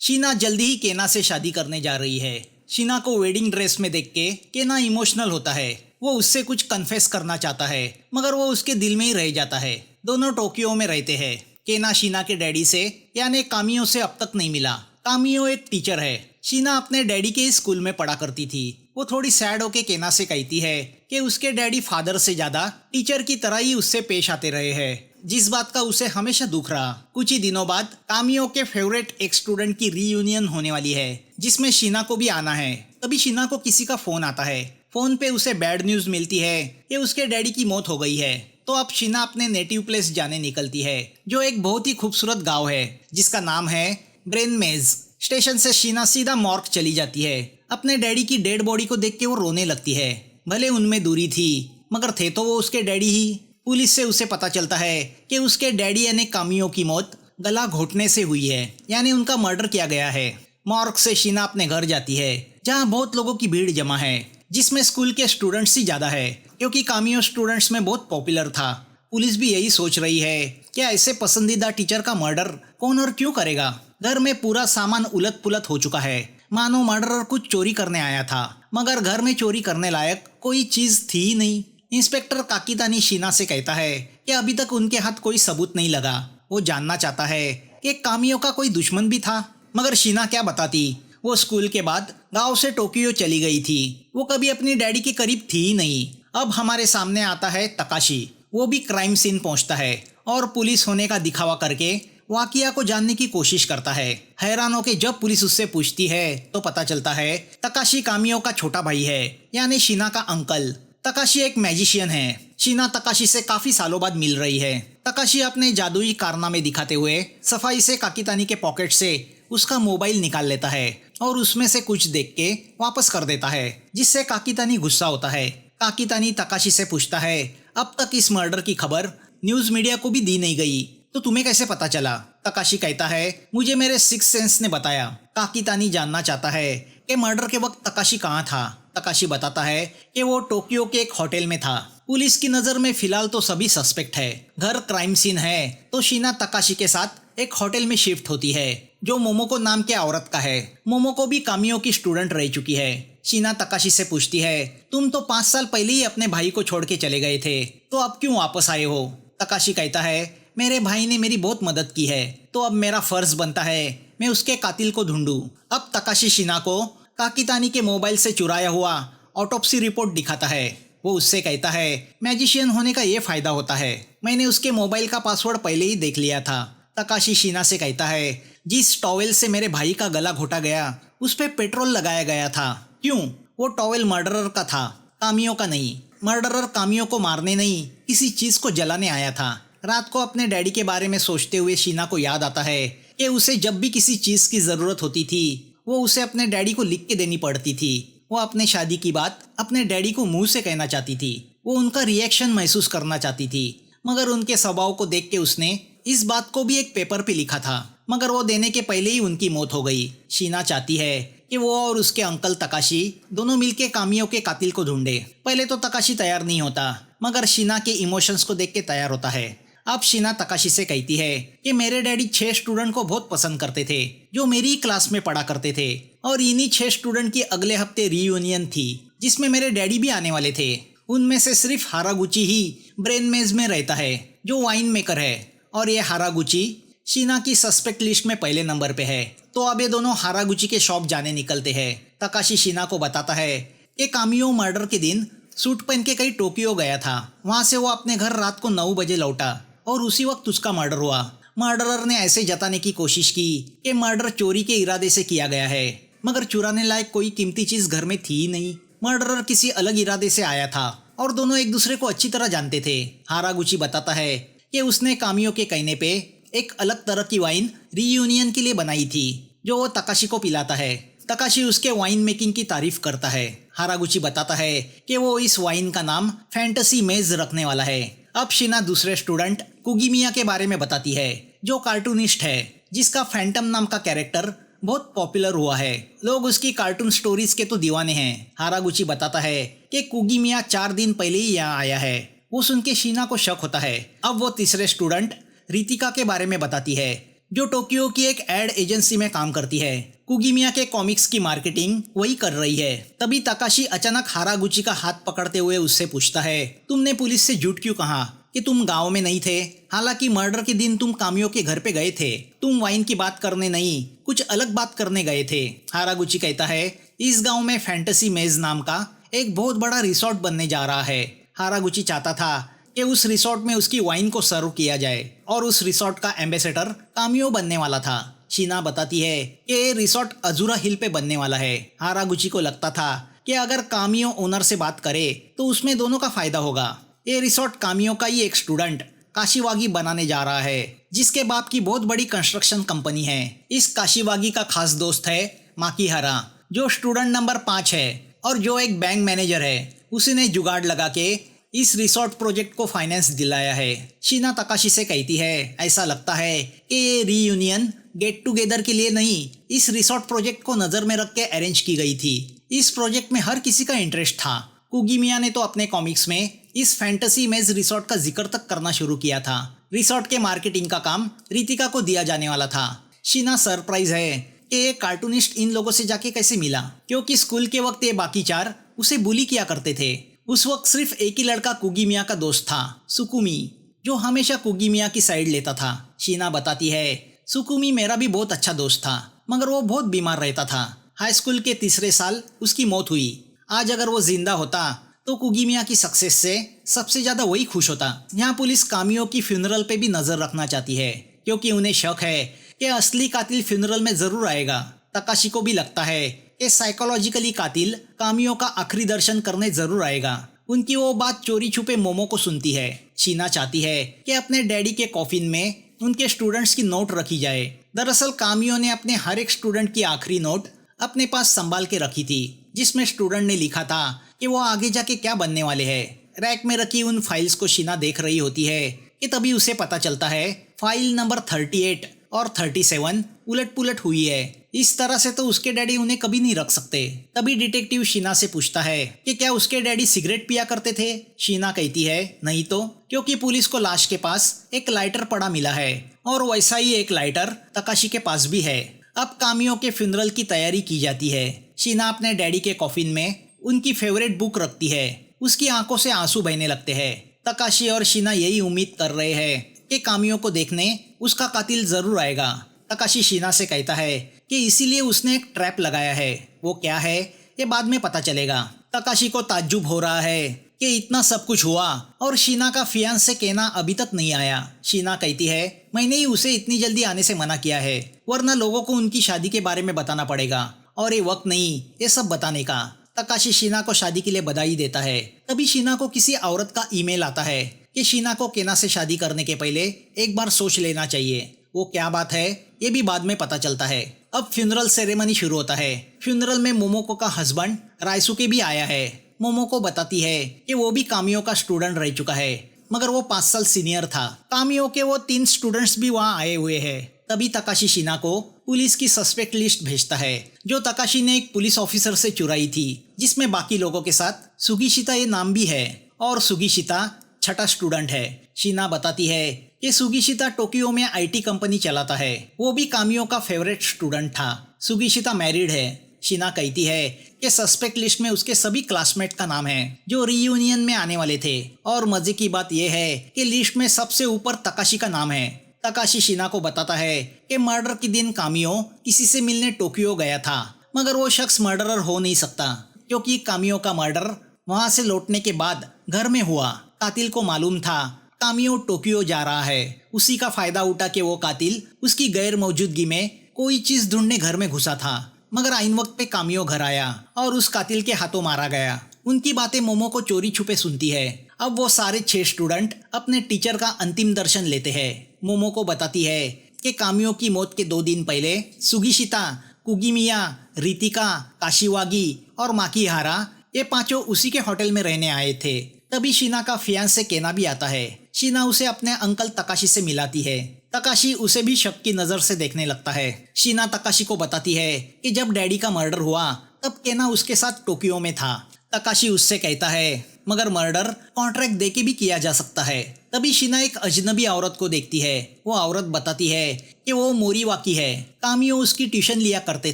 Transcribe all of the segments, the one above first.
शीना जल्दी ही केना से शादी करने जा रही है। शीना को वेडिंग ड्रेस में देख के केना इमोशनल होता है। वो उससे कुछ कन्फेस करना चाहता है मगर वो उसके दिल में ही रह जाता है। दोनों टोक्यो में रहते हैं। केना शीना के डैडी से यानी कामियो से अब तक नहीं मिला। कामियो एक टीचर है। शीना अपने डैडी के स्कूल में पढ़ा करती थी। वो थोड़ी सैड होके केना से कहती है कि उसके डैडी फादर से ज्यादा टीचर की तरह ही उससे पेश आते रहे हैं, जिस बात का उसे हमेशा दुख रहा। कुछ ही दिनों बाद कामियो के फेवरेट एक स्टूडेंट की रीयूनियन होने वाली है, जिसमें शीना को भी आना है। तभी शीना को किसी का फोन आता है। फोन पे उसे बैड न्यूज मिलती है कि उसके डैडी की मौत हो गई है। तो अब शीना अपने नेटिव प्लेस जाने निकलती है, जो एक बहुत ही खूबसूरत गाँव है जिसका नाम है ब्रेनमेज। स्टेशन से शीना सीधा मॉर्ग चली जाती है। अपने डैडी की डेड बॉडी को देख के वो रोने लगती है। भले उनमें दूरी थी मगर थे तो वो उसके डैडी ही। पुलिस से उसे पता चलता है कि उसके डैडी यानी कामियो की मौत गला घोटने से हुई है, यानी उनका मर्डर किया गया है। मॉर्ग से शीना अपने घर जाती है, जहाँ बहुत लोगों की भीड़ जमा है, जिसमें स्कूल के स्टूडेंट्स ही ज्यादा है, क्योंकि कामियो स्टूडेंट्स में बहुत पॉपुलर था। पुलिस भी यही सोच रही है कि ऐसे पसंदीदा टीचर का मर्डर कौन और क्यों करेगा। घर में पूरा सामान उलट पुलट हो चुका है, मानो मर्डरर कुछ चोरी करने आया था, मगर घर में चोरी करने लायक कोई चीज थी ही नहीं। इंस्पेक्टर काकितानी शीना से कहता है कि अभी तक उनके हाथ कोई सबूत नहीं लगा। वो जानना चाहता है कि कामियो का कोई दुश्मन भी था, मगर शीना क्या बताती। वो स्कूल के बाद गांव से टोक्यो चली गई थी। वो कभी अपनी डैडी के करीब थी ही नहीं। अब हमारे सामने आता है तकाशी। वो भी क्राइम सीन पहुंचता है और पुलिस होने का दिखावा करके वाकिया को जानने की कोशिश करता है। हैरान होकर जब पुलिस उससे पूछती है तो पता चलता है तकाशी कामियो का छोटा भाई है, यानी शीना का अंकल। तकाशी एक मैजिशियन है। शीना तकाशी से काफी सालों बाद मिल रही है। तकाशी अपने जादुई कारनामे दिखाते हुए सफाई से काकितानी के पॉकेट से उसका मोबाइल निकाल लेता है और उसमें से कुछ देख के वापस कर देता है, जिससे काकितानी गुस्सा होता है। काकितानी तकाशी से पूछता है, अब तक इस मर्डर की खबर न्यूज मीडिया को भी दी नहीं गई, तो तुम्हें कैसे पता चला? तकाशी कहता है, मुझे मेरे सिक्स सेंस ने बताया। काकितानी जानना चाहता है कि मर्डर के वक्त तकाशी कहाँ था। तकाशी बताता है कि वो टोक्यो के एक होटल में था। पुलिस की नजर में फिलहाल तो सभी सस्पेक्ट है। घर क्राइम सीन है, तो शीना तकाशी के साथ एक होटल में शिफ्ट होती है, जो मोमोको नाम के औरत का है। मोमोको भी कामियो की स्टूडेंट रह चुकी है। शीना तकाशी से पूछती है, तुम तो 5 साल पहले ही अपने भाई को छोड़ के चले गए थे, तो अब क्यों वापस आए हो? तकाशी कहता है, मेरे भाई ने मेरी बहुत मदद की है, तो अब मेरा फर्ज बनता है मैं उसके कातिल को ढूंढूं। अब तकाशी शीना को काकितानी के मोबाइल से चुराया हुआ ऑटोप्सी रिपोर्ट दिखाता है। वो उससे कहता है, मैजिशियन होने का ये फायदा होता है, मैंने उसके मोबाइल का पासवर्ड पहले ही देख लिया था। तकाशी शीना से कहता है, जिस टॉवेल से मेरे भाई का गला घोटा गया उस पे पेट्रोल लगाया गया था। क्यों? वो टॉवेल मर्डरर का था, कामियो का नहीं। मर्डरर कामियो को मारने नहीं, किसी चीज को जलाने आया था। रात को अपने डैडी के बारे में सोचते हुए शीना को याद आता है कि उसे जब भी किसी चीज की जरूरत होती थी वो उसे अपने डैडी को लिख के देनी पड़ती थी। वो अपने शादी की बात अपने डैडी को मुंह से कहना चाहती थी। वो उनका रिएक्शन महसूस करना चाहती थी, मगर उनके स्वभाव को देख के उसने इस बात को भी एक पेपर पे लिखा था, मगर वो देने के पहले ही उनकी मौत हो गई। शीना चाहती है कि वो और उसके अंकल तकाशी दोनों मिलके कामियो के कातिल को ढूंढे। पहले तो तकाशी तैयार नहीं होता, मगर शीना के इमोशंस को देख के तैयार होता है। अब शीना तकाशी से कहती है कि मेरे डैडी 6 स्टूडेंट को बहुत पसंद करते थे, जो मेरी ही क्लास में पढ़ा करते थे, और इन्हीं 6 स्टूडेंट की अगले हफ्ते रीयूनियन थी, जिसमें मेरे डैडी भी आने वाले थे। उनमें से सिर्फ हारागुची ही ब्रेन मेज में रहता है, जो वाइन मेकर है, और ये हारागुची शीना की सस्पेक्ट लिस्ट में पहले नंबर पे है। तो अब ये दोनों हारागुची के शॉप जाने निकलते हैं। तकाशी शीना को बताता है कि कामियो मर्डर के दिन सूट पहन के कहीं टोक्यो गया था। वहां से वो अपने घर रात को 9 बजे लौटा और उसी वक्त उसका मर्डर हुआ। मर्डरर ने ऐसे जताने की कोशिश की कि मर्डर चोरी के इरादे से किया गया है, मगर चुराने लायक कोई कीमती चीज घर में थी ही नहीं। मर्डरर किसी अलग इरादे से आया था और दोनों एक दूसरे को अच्छी तरह जानते थे। हारागुची बताता है कि उसने कामियो के कहने पे एक अलग तरह की वाइन रीयूनियन के लिए बनाई थी, जो वो तकाशी को पिलाता है। तकाशी उसके वाइन मेकिंग की तारीफ करता है। हारागुची बताता है कि वो इस वाइन का नाम फैंटेसी मेज रखने वाला है। अब शीना दूसरे स्टूडेंट कुगीमिया के बारे में बताती है, जो कार्टूनिस्ट है, जिसका फैंटम नाम का कैरेक्टर बहुत पॉपुलर हुआ है। लोग उसकी कार्टून स्टोरीज के तो दीवाने हैं। हारागुची बताता है कि कुगीमिया 4 दिन पहले ही यहाँ आया है। वो सुन के शीना को शक होता है। अब वो तीसरे स्टूडेंट रितिका के बारे में बताती है, जो टोक्यो की एक एड एजेंसी में काम करती है। कुगीमिया के कॉमिक्स की मार्केटिंग वही कर रही है। तभी तकाशी अचानक हारागुची का हाथ पकड़ते हुए उससे पूछता है, तुमने पुलिस से झूठ क्यों कहा कि तुम गांव में नहीं थे? हालांकि मर्डर के दिन तुम कामियो के घर पे गए थे। तुम वाइन की बात करने नहीं, कुछ अलग बात करने गए थे। हारागुची कहता है, इस गांव में फैंटेसी मेज नाम का एक बहुत बड़ा रिसोर्ट बनने जा रहा है। हारागुची चाहता था कि उस रिसोर्ट में उसकी वाइन को सर्व किया जाए और उस रिसोर्ट का एम्बेसडर कामियो बनने वाला था। शीना बताती है कि ये रिसोर्ट अजूरा हिल पे बनने वाला है। हारागुची को लगता था कि अगर कामियो ओनर से बात करे तो उसमें दोनों का फायदा होगा। ये रिसोर्ट कामियो का ही एक स्टूडेंट काशीवागी बनाने जा रहा है, जिसके बाप की बहुत बड़ी कंस्ट्रक्शन कंपनी है। इस काशीवागी का खास दोस्त है माकीहारा, जो स्टूडेंट नंबर 5 है और जो एक बैंक मैनेजर है। उसी ने जुगाड़ लगा के इस रिसोर्ट प्रोजेक्ट को फाइनेंस दिलाया है। शीना तकाशी से कहती है, ऐसा लगता है कि ये रीयूनियन गेट टुगेदर के लिए नहीं, इस रिसोर्ट प्रोजेक्ट को नज़र में रख के अरेंज की गई थी। इस प्रोजेक्ट में हर किसी का इंटरेस्ट था। कुगीमिया ने तो अपने कॉमिक्स में इस फैंटेसी मेज रिसोर्ट का जिक्र तक करना शुरू किया था। रिसोर्ट के मार्केटिंग का काम रितिका को दिया जाने वाला था। शीना सरप्राइज है कि ये कार्टूनिस्ट इन लोगों से जाके कैसे मिला, क्योंकि स्कूल के वक्त ये बाकी 4 उसे बुली किया करते थे। उस वक्त सिर्फ एक ही लड़का कुगीमिया का दोस्त था, सुकुमी, जो हमेशा कुगीमिया की साइड लेता था। शीना बताती है, सुकुमी मेरा भी बहुत अच्छा दोस्त था, मगर वो बहुत बीमार रहता था। हाई स्कूल के 3रे साल उसकी मौत हुई। आज अगर वो जिंदा होता तो कुगीमिया की सक्सेस से सबसे ज्यादा वही खुश होता। यहाँ पुलिस कामियो की फ्यूनरल पे भी नजर रखना चाहती है, क्योंकि उन्हें शक है कि असली कातिल फ्यूनरल में जरूर आएगा। तकाशी को भी लगता है कि साइकोलॉजिकली कातिल कामियो का आखिरी दर्शन करने जरूर आएगा। उनकी वो बात चोरी छुपे मोमो को सुनती है। शीना चाहती है कि अपने डैडी के कॉफिन में उनके स्टूडेंट्स की नोट रखी जाए। दरअसल कामियो ने अपने हर एक स्टूडेंट की आखिरी नोट अपने पास संभाल के रखी थी, जिसमें स्टूडेंट ने लिखा था कि वो आगे जाके क्या बनने वाले हैं। रैक में रखी उन फाइल्स को शीना देख रही होती है कि तभी उसे पता चलता है फाइल नंबर 38 और 37 उलट पुलट हुई है। इस तरह से तो उसके डैडी उन्हें कभी नहीं रख सकते। तभी डिटेक्टिव शीना से पूछता है कि क्या उसके डैडी सिगरेट पिया करते थे। शीना कहती है, नहीं तो, क्योंकि पुलिस को लाश के पास एक लाइटर पड़ा मिला है और वैसा ही एक लाइटर तकाशी के पास भी है। अब कामियो के फ्यूनरल की तैयारी की जाती है। शीना अपने डैडी के कॉफिन में उनकी फेवरेट बुक रखती है। उसकी आंखों से आंसू बहने लगते हैं। तकाशी और शीना यही उम्मीद कर रहे हैं कि कामियो को देखने उसका कातिल जरूर आएगा। तकाशी शीना से कहता है कि इसीलिए उसने एक ट्रैप लगाया है। वो क्या है ये बाद में पता चलेगा। तकाशी को ताज्जुब हो रहा है कि इतना सब कुछ हुआ और शीना का फियांसे केना अभी तक नहीं आया। शीना कहती है, मैंने ही उसे इतनी जल्दी आने से मना किया है, वरना लोगों को उनकी शादी के बारे में बताना पड़ेगा और ये वक्त नहीं ये सब बताने का। तकाशी शीना को शादी के लिए बधाई देता है। तभी शीना को किसी औरत का ईमेल आता है कि शीना को केना से शादी करने के पहले एक बार सोच लेना चाहिए। वो क्या बात है ये भी बाद में पता चलता है। अब फ्यूनरल सेरेमनी शुरू होता है। फ्यूनरल में मोमोको का हस्बैंड रायसुके भी आया है। मोमोको बताती है कि वो भी कामियो का स्टूडेंट रह चुका है, मगर वो 5 साल सीनियर था। कामियो के वो 3 स्टूडेंट्स भी वहाँ आए हुए हैं। तभी तकाशी शीना को पुलिस की सस्पेक्ट लिस्ट भेजता है, जो तकाशी ने एक पुलिस ऑफिसर से चुराई थी, जिसमें बाकी लोगों के साथ सुगीशिता ये नाम भी है और सुगीशिता 6ठा स्टूडेंट है। शीना बताती है कि सुगीशिता टोक्यो में आईटी कंपनी चलाता है। वो भी कामियो का फेवरेट स्टूडेंट था। सुगीशिता मैरिड है। शीना कहती है कि सस्पेक्ट लिस्ट में उसके सभी क्लासमेट का नाम है जो रीयूनियन में आने वाले थे। और मजे की बात यह है कि लिस्ट में सबसे ऊपर तकाशी का नाम है। तकाशी शीना को बताता है कि मर्डर के दिन कामियो किसी से मिलने टोक्यो गया था, मगर वो शख्स मर्डरर हो नहीं सकता, क्योंकि कामियो का मर्डर वहां से लौटने के बाद घर में हुआ। कातिल को मालूम था कामियो टोक्यो जा रहा है। उसी का फायदा उठा के वो कातिल उसकी गैर मौजूदगी में कोई चीज ढूंढने घर में घुसा था, मगर आइन वक्त पे कामियो घर आया और उस कातिल के हाथों मारा गया। उनकी बातें मोमो को चोरी छुपे सुनती है। अब वो सारे 6 स्टूडेंट अपने टीचर का अंतिम दर्शन लेते हैं। मोमो को बताती है कि कामियो की मौत के 2 दिन पहले सुगीशिता, कुगीमिया, रितिका, काशिवागी और माकीहारा ये 5 उसी के होटल में रहने आए थे। तभी शीना का फियांसे केना भी आता है। शीना उसे अपने अंकल तकाशी से मिलाती है। तकाशी उसे भी शक की नजर से देखने लगता है। शीना तकाशी को बताती है कि जब डैडी का मर्डर हुआ तब केना उसके साथ टोक्यो में था। तकाशी उससे कहता है मगर मर्डर कॉन्ट्रैक्ट देके भी किया जा सकता है। तभी शीना एक अजनबी औरत को देखती है। वो औरत बताती है कि वो मोरीवाकी है। कामियो उसकी ट्यूशन लिया करते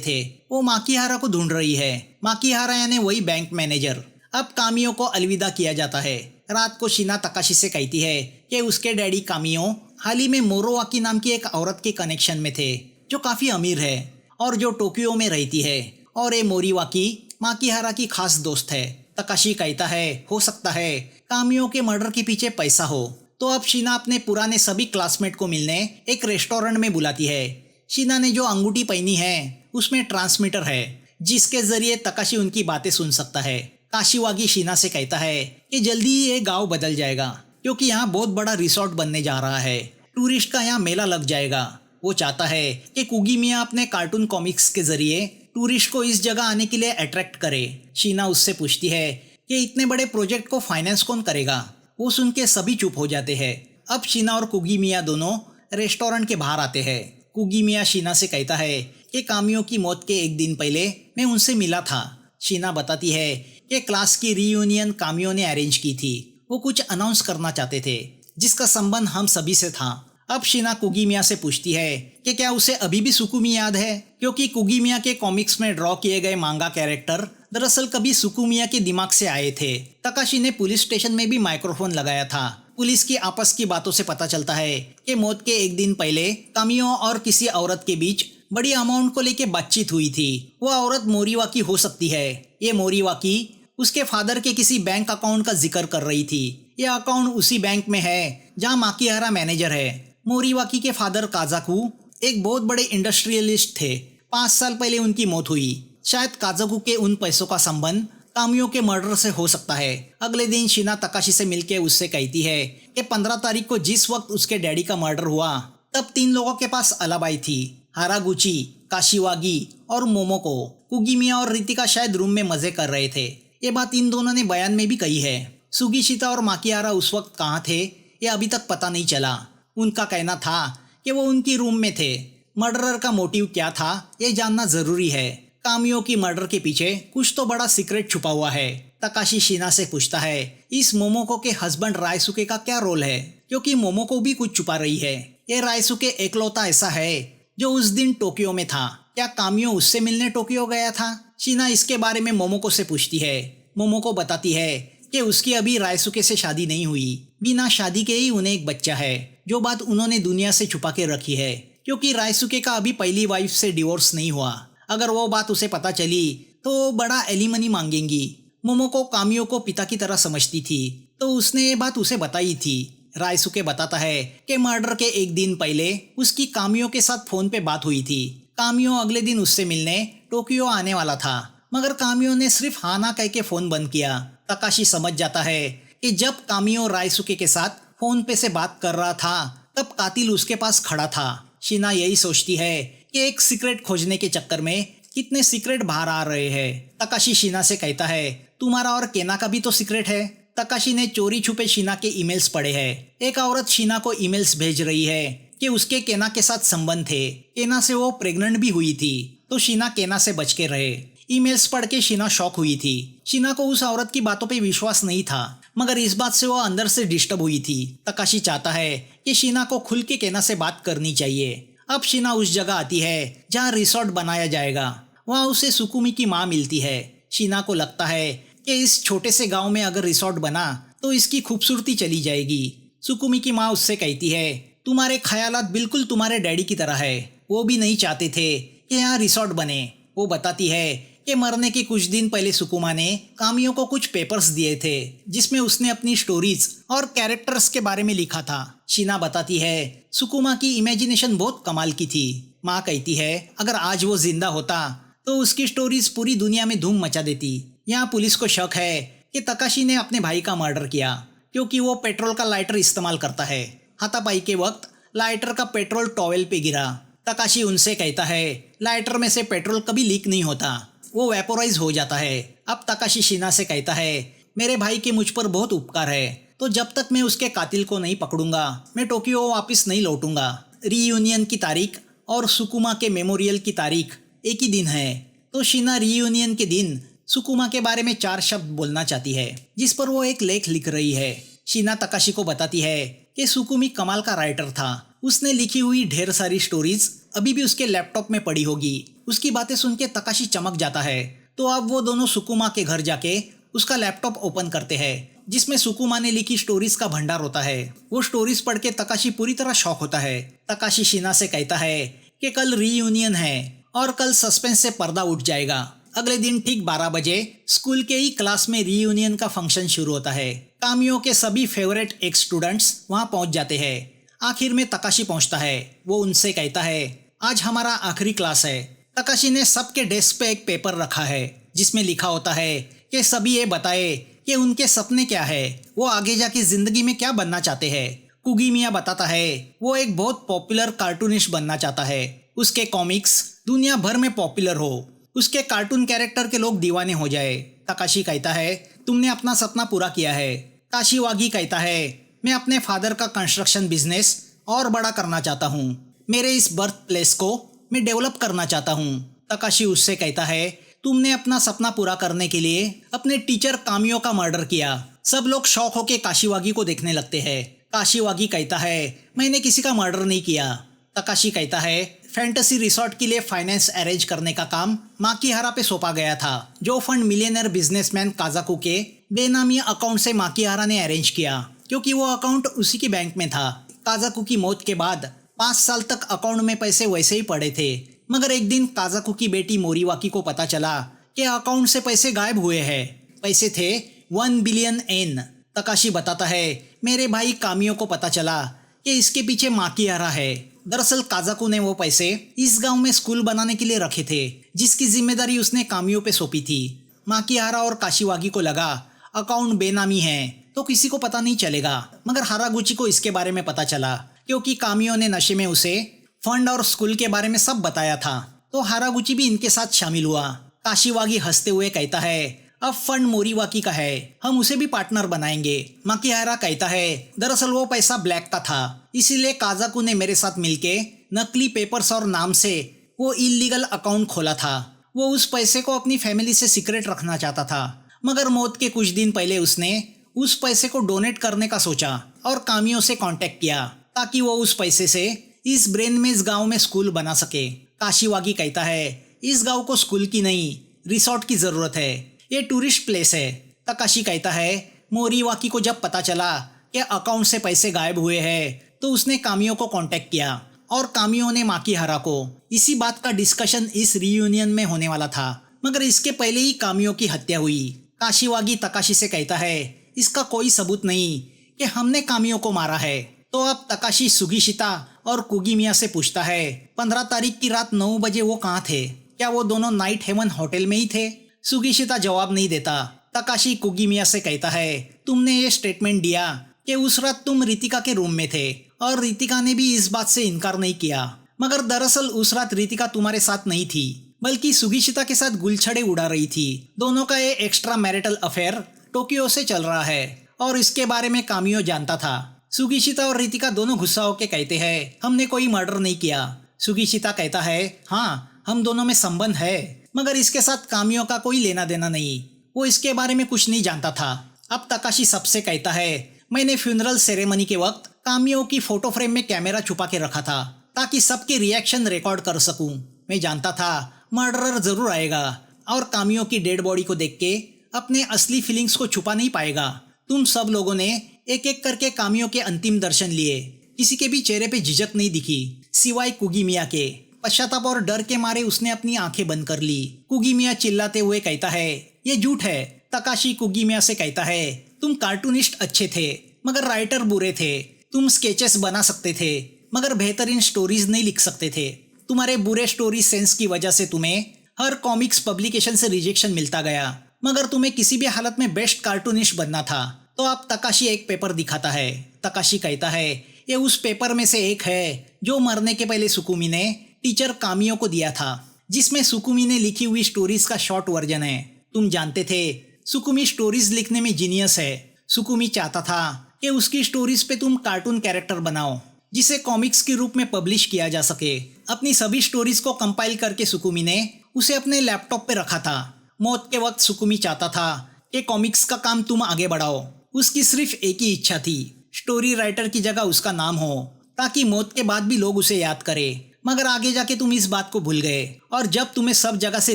थे। वो माकीहारा को ढूंढ रही है। माकीहारा यानी वही बैंक मैनेजर। अब कामियो को अलविदा किया जाता है। रात को शीना तकाशी से कहती है कि उसके डैडी कामियो हाल ही में मोरोवाकी नाम की एक औरत के कनेक्शन में थे जो काफी अमीर है और जो टोक्यो में रहती है, और ये मोरीवाकी माकीहारा की खास दोस्त है। तकाशी कहता है हो सकता है कामियो के मर्डर के पीछे पैसा हो। तो अब शीना अपने पुराने सभी क्लासमेट को मिलने एक रेस्टोरेंट में बुलाती है। शीना ने जो अंगूठी पहनी है उसमें ट्रांसमीटर है जिसके जरिए तकाशी उनकी बातें सुन सकता है। काशिवागी शीना से कहता है कि जल्दी ही ये गांव बदल जाएगा क्योंकि यहाँ बहुत बड़ा रिसोर्ट बनने जा रहा है। टूरिस्ट का यहाँ मेला लग जाएगा। वो चाहता है कि कुगीमिया अपने कार्टून कॉमिक्स के जरिए टूरिस्ट को इस जगह आने के लिए अट्रैक्ट करे। शीना उससे पूछती है कि इतने बड़े प्रोजेक्ट को फाइनेंस कौन करेगा। वो सुन के सभी चुप हो जाते हैं। अब शीना और कुगीमिया दोनों रेस्टोरेंट के बाहर आते हैं। कुगीमिया शीना से कहता है कि कामियो की मौत के एक दिन पहले मैं उनसे मिला था। शीना बताती है कि क्लास की रीयूनियन कामियो ने अरेंज की थी। वो कुछ अनाउंस करना चाहते थे जिसका संबंध हम सभी से था। अब शीना कुगीमिया से पूछती है कि क्या उसे अभी भी सुकुमी याद है, क्योंकि कुगीमिया के कॉमिक्स में ड्रॉ किए गए मांगा कैरेक्टर दरअसल कभी सुकुमिया के दिमाग से आए थे। तकाशी ने पुलिस स्टेशन में भी माइक्रोफोन लगाया था। पुलिस की आपस की बातों से पता चलता है कि मौत के एक दिन पहले कामियो और किसी औरत के बीच बड़ी अमाउंट को लेकर बातचीत हुई थी। वो औरत मोरीवाकी हो सकती है। ये मोरीवाकी उसके फादर के किसी बैंक अकाउंट का जिक्र कर रही थी। यह अकाउंट उसी बैंक में है जहां माकीहारा मैनेजर है। मोरीवाकी के फादर काजाकू एक बहुत बड़े इंडस्ट्रियलिस्ट थे। 5 साल पहले उनकी मौत हुई। शायद काजाकू के उन पैसों का संबंध कामियो के मर्डर से हो सकता है। अगले दिन शीना तकाशी से मिलकर उससे कहती है कि 15 तारीख को जिस वक्त उसके डैडी का मर्डर हुआ तब 3 लोगों के पास अलाबाई थी, हारागुची, काशिवागी और मोमोको। कुगीमिया और रितिका शायद रूम में मजे कर रहे थे। ये बात इन दोनों ने बयान में भी कही है। सुगीशिता और माकीहारा उस वक्त कहाँ थे ये अभी तक पता नहीं चला। उनका कहना था कि वो उनकी रूम में थे। मर्डरर का मोटिव क्या था ये जानना जरूरी है। कामियो की मर्डर के पीछे कुछ तो बड़ा सीक्रेट छुपा हुआ है। तकाशी शीना से पूछता है इस मोमोको के हस्बैंड रायसुके का क्या रोल है, क्योंकि मोमोको भी कुछ छुपा रही है। ये रायसुके एकलौता ऐसा है जो उस दिन टोक्यो में था। क्या कामियो उससे मिलने टोक्यो गया था? शीना इसके बारे में मोमोको से पूछती है। मोमोको बताती है कि उसकी अभी रायसुके से शादी नहीं हुई। बिना शादी के ही उन्हें एक बच्चा है, जो बात उन्होंने दुनिया से छुपा के रखी है क्योंकि रायसुके का अभी पहली वाइफ से डिवोर्स नहीं हुआ। अगर वो बात उसे पता चली तो बड़ा एलिमनी मांगेंगी। मोमोको कामियो को पिता की तरह समझती थी तो उसने ये बात उसे बताई थी। रायसुके बताता है कि मर्डर के एक दिन पहले उसकी कामियो के साथ फोन पे बात हुई थी। कामियो अगले दिन उससे मिलने टोक्यो आने वाला था, मगर कामियो ने सिर्फ हाँ ना कह के फोन बंद किया। तकाशी समझ जाता है कि जब कामियो रायसुके के साथ फोन पे से बात कर रहा था तब कातिल उसके पास खड़ा था। शीना यही सोचती है कि एक सीक्रेट खोजने के चक्कर में कितने सीक्रेट बाहर आ रहे हैं। तकाशी शीना से कहता है तुम्हारा और केना का भी तो सीक्रेट है। तकाशी ने चोरी छुपे शीना के ईमेल्स पढ़े हैं। एक औरत शीना को ईमेल्स भेज रही है कि उसके केना के साथ संबंध थे। केना से वो प्रेग्नेंट भी हुई थी, तो शीना केना से बच के रहे। ईमेल्स पढ़ के शीना शॉक हुई थी। शीना को उस औरत की बातों पे विश्वास नहीं था, मगर इस बात से वो अंदर से डिस्टर्ब हुई थी। तकाशी चाहता है कि शीना को खुल के केना से बात करनी चाहिए। अब शीना उस जगह आती है जहाँ रिसोर्ट बनाया जाएगा। वहाँ उसे सुकुमी की माँ मिलती है। शीना को लगता है कि इस छोटे से गांव में अगर रिसोर्ट बना तो इसकी खूबसूरती चली जाएगी। सुकुमी की माँ उससे कहती है तुम्हारे ख्यालात बिल्कुल तुम्हारे डैडी की तरह है। वो भी नहीं चाहते थे कि यहाँ रिसोर्ट बने। वो बताती है कि मरने के कुछ दिन पहले सुकुमा ने कामियों को कुछ पेपर्स दिए थे जिसमें उसने अपनी स्टोरीज और कैरेक्टर्स के बारे में लिखा था। शीना बताती है सुकुमा की इमेजिनेशन बहुत कमाल की थी। माँ कहती है अगर आज वो जिंदा होता तो उसकी स्टोरीज पूरी दुनिया में धूम मचा देती। यहाँ पुलिस को शक है कि तकाशी ने अपने भाई का मर्डर किया क्योंकि वो पेट्रोल का लाइटर इस्तेमाल करता है। हाथापाई के वक्त लाइटर का पेट्रोल टॉवेल पे गिरा। तकाशी उनसे कहता है लाइटर में से पेट्रोल कभी लीक नहीं होता, वो वेपोराइज हो जाता है। अब तकाशी शीना से कहता है मेरे भाई के मुझ पर बहुत उपकार है, तो जब तक मैं उसके कातिल को नहीं पकड़ूंगा मैं टोक्यो वापस नहीं लौटूंगा। रीयूनियन की तारीख और सुकुमा के मेमोरियल की तारीख एक ही दिन है, तो शीना रीयूनियन के दिन सुकुमा के बारे में 4 शब्द बोलना चाहती है, जिस पर वो एक लेख लिख रही है। शीना तकाशी को बताती है कि सुकुमी कमाल का राइटर था। उसने लिखी हुई ढेर सारी स्टोरीज अभी भी उसके लैपटॉप में पड़ी होगी। उसकी बातें सुन के तकाशी चमक जाता है। तो अब वो दोनों सुकुमा के घर जाके उसका लैपटॉप ओपन करते हैं, जिसमें सुकुमा ने लिखी स्टोरीज का भंडार होता है। वो स्टोरीज पढ़ के तकाशी पूरी तरह शॉक होता है। तकाशी शीना से कहता है कि कल रीयूनियन है और कल सस्पेंस से पर्दा उठ जाएगा। अगले दिन ठीक 12 बजे स्कूल के ही क्लास में रीयूनियन का फंक्शन शुरू होता है। कामियो के सभी फेवरेट एक्स स्टूडेंट्स वहां पहुंच जाते हैं। आखिर में तकाशी पहुंचता है। वो उनसे कहता है, आज हमारा आखिरी क्लास है। तकाशी ने सबके डेस्क पे एक पेपर रखा है, जिसमें लिखा होता है कि सभी ये बताए कि उनके सपने क्या है, वो आगे जाके जिंदगी में क्या बनना चाहते हैं। कुगीमिया बताता है वो एक बहुत पॉपुलर कार्टूनिस्ट बनना चाहता है। उसके कॉमिक्स दुनिया भर में पॉपुलर हो, उसके कार्टून कैरेक्टर के लोग दीवाने हो जाए। तकाशी कहता है, तुमने अपना सपना पूरा किया है। काशिवागी कहता है, मैं अपने फादर का कंस्ट्रक्शन बिजनेस और बड़ा करना चाहता हूँ। मेरे इस बर्थ प्लेस को मैं डेवलप करना चाहता हूँ। तकाशी उससे कहता है, तुमने अपना सपना पूरा करने के लिए अपने टीचर कामियो का मर्डर किया। सब लोग शौक होके काशिवागी को देखने लगते हैं। काशिवागी कहता है, मैंने किसी का मर्डर नहीं किया। तकाशी कहता है, फैंटेसी रिसोर्ट के लिए फाइनेंस अरेंज करने का काम माकिहारा पे सौंपा गया था, जो फंड मिलियनर बिजनेसमैन काजाकू के बेनामी अकाउंट से माकिहारा ने अरेंज किया, क्योंकि वो अकाउंट उसी के बैंक में था। काजाकू की मौत के बाद 5 साल तक अकाउंट में पैसे वैसे ही पड़े थे, मगर एक दिन काजाकू की बेटी मोरीवाकी को पता चला कि अकाउंट से पैसे गायब हुए हैं। पैसे थे 1 बिलियन येन। तकाशी बताता है, मेरे भाई कामियो को पता चला कि इसके पीछे माकिहारा है। दरअसल काजाकू ने वो पैसे इस गांव में स्कूल बनाने के लिए रखे थे, जिसकी जिम्मेदारी उसने कामियो पे सौंपी थी। माकिहारा और काशिवागी को लगा अकाउंट बेनामी है तो किसी को पता नहीं चलेगा, मगर हारागुची को इसके बारे में पता चला, क्योंकि कामियो ने नशे में उसे फंड और स्कूल के बारे में सब बताया था। तो हारागुची भी इनके साथ शामिल हुआ। काशिवागी हंसते हुए कहता है, अब फंड मोरीवाकी का है, हम उसे भी पार्टनर बनाएंगे। माकिहारा कहता है, दरअसल वो पैसा ब्लैक का था, इसीलिए काजाकू ने मेरे साथ मिलके नकली पेपर्स और नाम से वो इलीगल अकाउंट खोला था। वो उस पैसे को अपनी फैमिली से सीक्रेट रखना चाहता था, मगर मौत के कुछ दिन पहले उसने उस पैसे को डोनेट करने का सोचा और कामियों से कांटेक्ट किया, ताकि वो उस पैसे से इस ब्रेन में इस गाँव में स्कूल बना सके। काशिवागी कहता है, इस गाँव को स्कूल की नहीं रिसोर्ट की जरूरत है, ये टूरिस्ट प्लेस है। तकाशी कहता है, मोरीवाकी को जब पता चला कि अकाउंट से पैसे गायब हुए हैं, तो उसने कामियो को कांटेक्ट किया और कामियो ने माकिहारा को। इसी बात का डिस्कशन इस रीयूनियन में होने वाला था, मगर इसके पहले ही कामियो की हत्या हुई। काशिवागी तकाशी से कहता है, इसका कोई सबूत नहीं कि हमने कामियो को मारा है। तो अब तकाशी सुगिशिता और कुगीमिया से पूछता है, 15 तारीख की रात 9 बजे वो कहाँ थे? क्या वो दोनों नाइट हेवन होटल में ही थे? सुगिशिता जवाब नहीं देता। तकाशी कुगीमिया से कहता है, तुमने ये स्टेटमेंट दिया कि उस रात तुम रितिका के रूम में थे, और रितिका ने भी इस बात से इनकार नहीं किया, मगर दरअसल उस रात रितिका तुम्हारे साथ नहीं थी, बल्कि सुगिशिता के साथ गुलछड़े उड़ा रही थी। दोनों का ये एक्स्ट्रा मैरिटल अफेयर टोक्यो से चल रहा है और इसके बारे में कामियो जानता था। सुगिशिता और रितिका दोनों गुस्सा होकर कहते हैं, हमने कोई मर्डर नहीं किया। सुगिशिता कहता है, हाँ हम दोनों में संबंध है, मगर इसके साथ कामियो का कोई लेना देना नहीं, वो इसके बारे में कुछ नहीं जानता था। अब तकाशी सबसे कहता है, मैंने फ्यूनरल सेरेमनी के वक्त कामियो की फोटो फ्रेम में कैमरा छुपा के रखा था, ताकि सबके रिएक्शन रिकॉर्ड कर सकूं। मैं जानता था मर्डरर जरूर आएगा और कामियो की डेड बॉडी को देख के अपने असली फीलिंग्स को छुपा नहीं पाएगा। तुम सब लोगों ने एक एक करके कामियो के अंतिम दर्शन लिए, किसी के भी चेहरे पे झिझक नहीं दिखी सिवाय कुगीमिया के। पश्चाताप और डर के मारे उसने अपनी आंखें बंद कर ली। कुगीमिया चिल्लाते हुए कहता है, ये झूठ है। तकाशी कुगीमिया से कहता है, तुम कार्टूनिस्ट अच्छे थे मगर राइटर बुरे थे। तुम स्केचेस बना सकते थे मगर बेहतरीन स्टोरीज नहीं लिख सकते थे। तुम्हारे बुरे स्टोरी सेंस की वजह से तुम्हें हर कॉमिक्स पब्लिकेशन से रिजेक्शन मिलता गया, मगर तुम्हें किसी भी हालत में बेस्ट कार्टूनिस्ट बनना था। तो अब तकाशी एक पेपर दिखाता है। तकाशी कहता है, ये उस पेपर में से एक है जो मरने के पहले सुकुमी ने टीचर कामियो को दिया था, जिसमें सुकुमी ने लिखी हुई स्टोरीज का शॉर्ट वर्जन है। तुम जानते थे सुकुमी स्टोरीज लिखने में जीनियस है। सुकुमी चाहता था कि उसकी स्टोरीज पे तुम कार्टून कैरेक्टर बनाओ, जिसे कॉमिक्स के रूप में पब्लिश किया जा सके। अपनी सभी स्टोरीज को कंपाइल करके सुकुमी ने उसे अपने लैपटॉप पे रखा था मौत के वक्त सुकुमी चाहता था कि कॉमिक्स का काम तुम आगे बढ़ाओ। उसकी सिर्फ एक ही इच्छा थी, स्टोरी राइटर की जगह उसका नाम हो ताकि मौत के बाद भी लोग उसे याद करें। मगर आगे जाके तुम इस बात को भूल गए और जब तुम्हें सब जगह से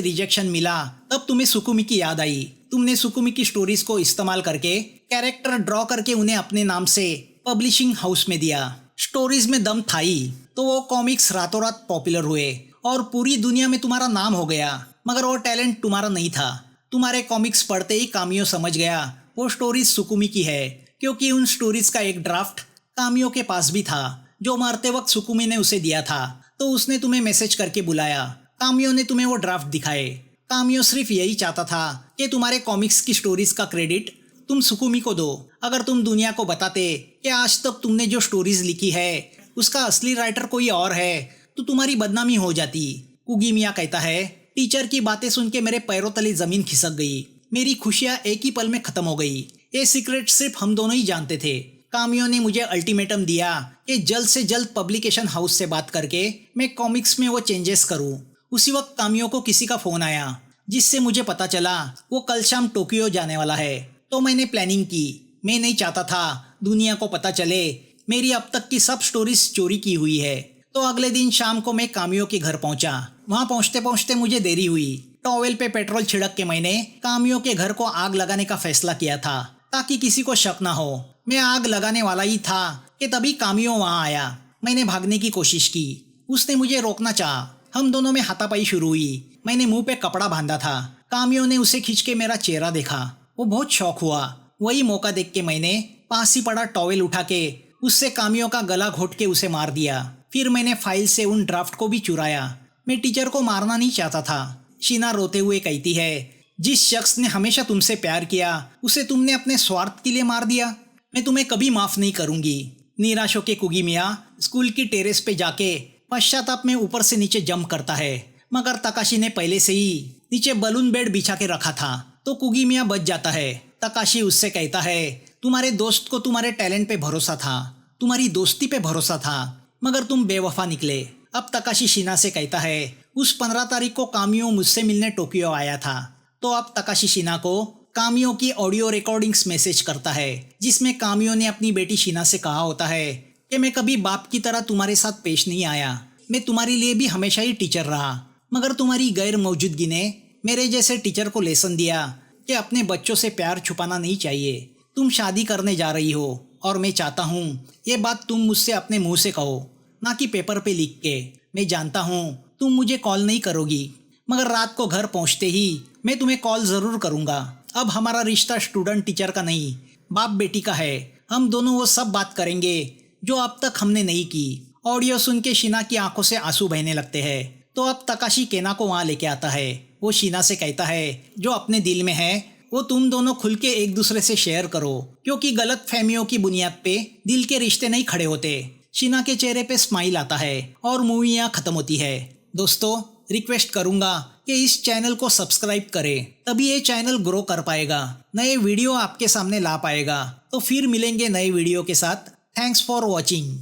रिजेक्शन मिला तब तुम्हें सुकुमी की याद आई। तुमने सुकुमी की स्टोरीज को इस्तेमाल करके कैरेक्टर ड्रॉ करके उन्हें अपने नाम से पब्लिशिंग हाउस में दिया। स्टोरीज में दम था ही तो वो कॉमिक्स रातों रात पॉपुलर हुए और पूरी दुनिया में तुम्हारा नाम हो गया। मगर वो टैलेंट तुम्हारा नहीं था। तुम्हारे कॉमिक्स पढ़ते ही कामियो समझ गया वो स्टोरीज सुकुमी की है, क्योंकि उन स्टोरीज का एक ड्राफ्ट कामियो के पास भी था जो मरते वक्त सुकुमी ने उसे दिया था। तो उसने तुम्हें मैसेज करके बुलाया। कामियो ने तुम्हें वो ड्राफ्ट दिखाए। कामियो सिर्फ यही चाहता था कि तुम्हारे कॉमिक्स की स्टोरीज का क्रेडिट तुम सुकुमी को दो। अगर तुम दुनिया को बताते कि आज तक तुमने जो स्टोरीज लिखी है उसका असली राइटर कोई और है तो तुम्हारी बदनामी हो जाती। कुगीमिया कहता है, टीचर की बातें सुन के मेरे पैरों तले जमीन खिसक गई। मेरी खुशियां एक ही पल में खत्म हो गई। ये सीक्रेट सिर्फ हम दोनों ही जानते थे। कामियो ने मुझे अल्टीमेटम दिया कि जल्द से जल्द पब्लिकेशन हाउस से बात करके मैं कॉमिक्स में वो चेंजेस करूं। उसी वक्त कामियो को किसी का फोन आया जिससे मुझे पता चला वो कल शाम टोक्यो जाने वाला है। तो मैंने प्लानिंग की। मैं नहीं चाहता था दुनिया को पता चले मेरी अब तक की सब स्टोरीज चोरी की हुई है। तो अगले दिन शाम को मैं कामियो के घर पहुंचा। वहां पहुंचते पहुंचते मुझे देरी हुई। टॉवेल पे पेट्रोल छिड़क के मैंने कामियो के घर को आग लगाने का फैसला किया था ताकि किसी को शक ना हो। मैं आग लगाने वाला ही था कि तभी कामियो वहां आया। मैंने भागने की कोशिश की। उसने मुझे रोकना चाहा। हम दोनों में हाथापाई शुरू हुई। मैंने मुंह पे कपड़ा बांधा था। कामियो ने उसे खींच के मेरा चेहरा देखा। वो बहुत शौक हुआ। वही मौका देख के मैंने पास ही पड़ा टॉवेल उठा के उससे कामियो का गला घोट के उसे मार दिया। फिर मैंने फाइल से उन ड्राफ्ट को भी चुराया। मैं टीचर को मारना नहीं चाहता था। शीना रोते हुए कहती है, जिस शख्स ने हमेशा तुमसे प्यार किया उसे तुमने अपने स्वार्थ के लिए मार दिया। मैं तुम्हें कभी माफ नहीं करूंगी। निराश होके कुगीमिया स्कूल की टेरेस पे जाके पश्चाताप में ऊपर से नीचे जंप करता है। मगर तकाशी ने पहले से ही नीचे बलून बेड बिछा के रखा था तो कुगीमिया बच जाता है। तकाशी उससे कहता है, तुम्हारे दोस्त को तुम्हारे टैलेंट पे भरोसा था, तुम्हारी दोस्ती पे भरोसा था, मगर तुम बेवफा निकले। अब तकाशी शीना से कहता है, उस 15 तारीख को कामियो मुझसे मिलने टोक्यो आया था। तो अब तकाशी शीना को कामियो की ऑडियो रिकॉर्डिंग्स मैसेज करता है जिसमें कामियो ने अपनी बेटी शीना से कहा होता है कि मैं कभी बाप की तरह तुम्हारे साथ पेश नहीं आया। मैं तुम्हारे लिए भी हमेशा ही टीचर रहा, मगर तुम्हारी गैर मौजूदगी ने मेरे जैसे टीचर को लेसन दिया कि अपने बच्चों से प्यार छुपाना नहीं चाहिए। तुम शादी करने जा रही हो और मैं चाहता हूँ ये बात तुम मुझसे अपने मुंह से कहो, ना कि पेपर पे लिख के। मैं जानता हूँ तुम मुझे कॉल नहीं करोगी, मगर रात को घर पहुँचते ही मैं तुम्हें कॉल ज़रूर करूँगा। अब हमारा रिश्ता स्टूडेंट टीचर का नहीं, बाप बेटी का है। हम दोनों वो सब बात करेंगे जो अब तक हमने नहीं की। ऑडियो सुन के शीना की आंखों से आंसू बहने लगते हैं। तो अब तकाशी केना को वहाँ लेके आता है। वो शीना से कहता है, जो अपने दिल में है वो तुम दोनों खुल के एक दूसरे से शेयर करो, क्योंकि गलत फहमियों की बुनियाद पे दिल के रिश्ते नहीं खड़े होते। शीना के चेहरे पे स्माइल आता है और मूवियाँ खत्म होती है। दोस्तों, रिक्वेस्ट करूंगा कि इस चैनल को सब्सक्राइब करें, तभी ये चैनल ग्रो कर पाएगा, नए वीडियो आपके सामने ला पाएगा। तो फिर मिलेंगे नए वीडियो के साथ। Thanks for watching.